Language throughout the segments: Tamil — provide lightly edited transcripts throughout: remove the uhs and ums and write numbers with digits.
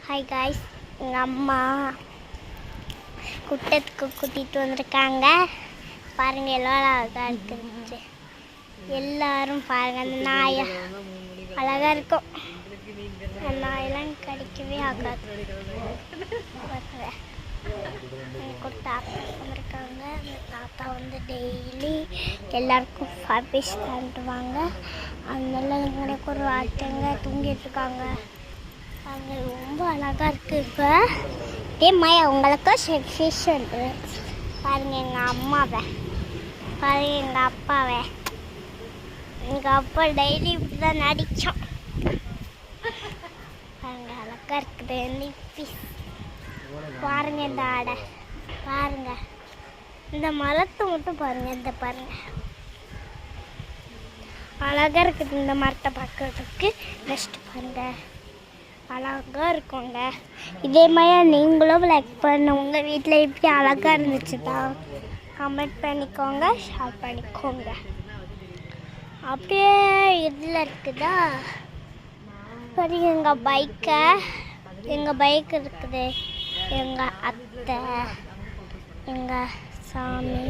ஹாய் காய்ஸ், எங்கள் அம்மா குட்டத்துக்கு கூட்டிகிட்டு வந்திருக்காங்க. பாருங்கள், எவ்வளோ அழகாக இருக்குது. எல்லாரும் பாருங்கள், அந்த நாயை அழகாக இருக்கும். அந்த நாயெல்லாம் கிடைக்கவே ஆகாது. எனக்கு ஒரு தாத்தா வந்திருக்காங்க. அந்த தாத்தா வந்து டெய்லி எல்லாருக்கும் ஃபிஷ் தந்துடுவாங்க. அதனால எனக்கு ஒரு வார்த்தைங்க தூங்கிட்டு இருக்காங்க. அங்கே ரொம்ப அழகாக இருக்குது. இப்போ மயா உங்களுக்கு ஃபிஷ் வந்து பாருங்கள், எங்கள் அம்மாவை பாருங்கள், எங்கள் அப்பாவை. எங்கள் அப்பா டெய்லி இப்படி தான் நடித்தோம். பாருங்கள், அழகாக இருக்குது. இந்த ஃபிஷ் பாருங்கள், இந்த ஆடை பாருங்கள், இந்த மரத்தை மட்டும் பாருங்கள். இந்த பாருங்கள், அழகாக இருக்குது. இந்த மரத்தை பார்க்கறதுக்கு நெக்ஸ்ட் பாருங்கள், அழகாக இருக்குங்க. இதே மாதிரி நீங்களும் லைக் பண்ண உங்கள் வீட்டில் எப்படி அழகாக இருந்துச்சுன்னா கமெண்ட் பண்ணிக்கோங்க, ஷேர் பண்ணிக்கோங்க. அப்படியே இதில் இருக்குதா சரி, எங்கள் பைக் இருக்குது. எங்கள் அத்தை, எங்கள் சாமி,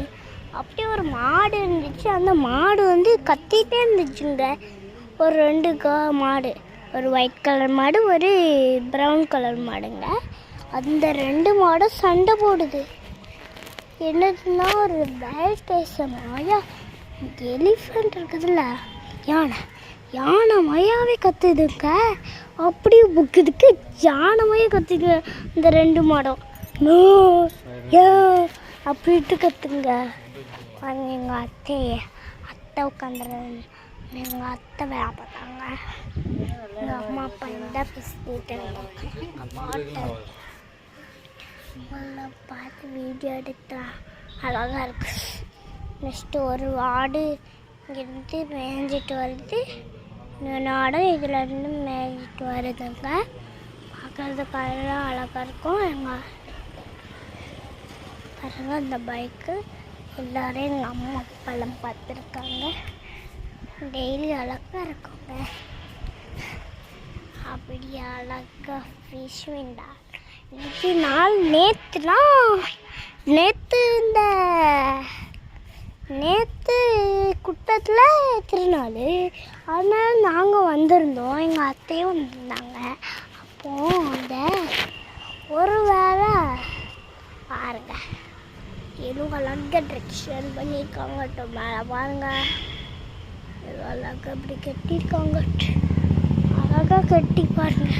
அப்படியே ஒரு மாடு இருந்துச்சு. அந்த மாடு வந்து கத்திகிட்டே இருந்துச்சுங்க. ஒரு 2 மாடு, ஒரு ஒயிட் கலர் மாடு, ஒரு ப்ரௌன் கலர் மாடுங்க. அந்த 2 மாடும் சண்டை போடுது. என்னதுன்னா ஒரு பேல் பேசமாயா எலிஃபண்ட் இருக்குதுல்ல, யானை மயாவே கத்துதுங்க. அப்படியே புக்குதுக்கு யானை மயா கத்துது. இந்த 2 மாடும் அப்படின்ட்டு கத்துங்க. பாருங்க, எங்கள் அத்தை உட்காந்துருங்க. எங்கள் அத்தை வேலை பார்த்தாங்க. எங்கள் அம்மா அப்பா இந்த பேசிட்டு எங்கள் பாட்டை பார்த்து வீடியோ எடுத்தா அழகாக இருக்கு. நெக்ஸ்ட்டு ஒரு ஆடு இங்கேருந்து மேய்ஞ்சிட்டு வருது. இன்னொன்று ஆடு இதுலேருந்து மேய்ஞ்சிட்டு வருதுங்க. பார்க்குறதுக்கு அழகாக இருக்கும். எங்கள் பாருங்க, அந்த பைக்கு எல்லோரும் எங்கள் அம்மா அப்பாலாம் பார்த்துருக்காங்க. டெய்லி அழகாக இருக்குங்க. அப்படி அழகாக ஃபிஷ் வேண்டா. இன்னைக்கு நாள் நேற்று குட்டத்தில் திருநாள். அதனால் நாங்கள் வந்திருந்தோம், எங்கள் அத்தையும் வந்திருந்தாங்க. அப்போது அந்த ஒரு வேளை பாருங்க, எதுவும் அழகாக ட்ரெக்ஷன் பண்ணியிருக்காங்க. மேலே பாருங்க, அழகாக அப்படி கட்டியிருக்காங்க. அழகாக கட்டி பாருங்க.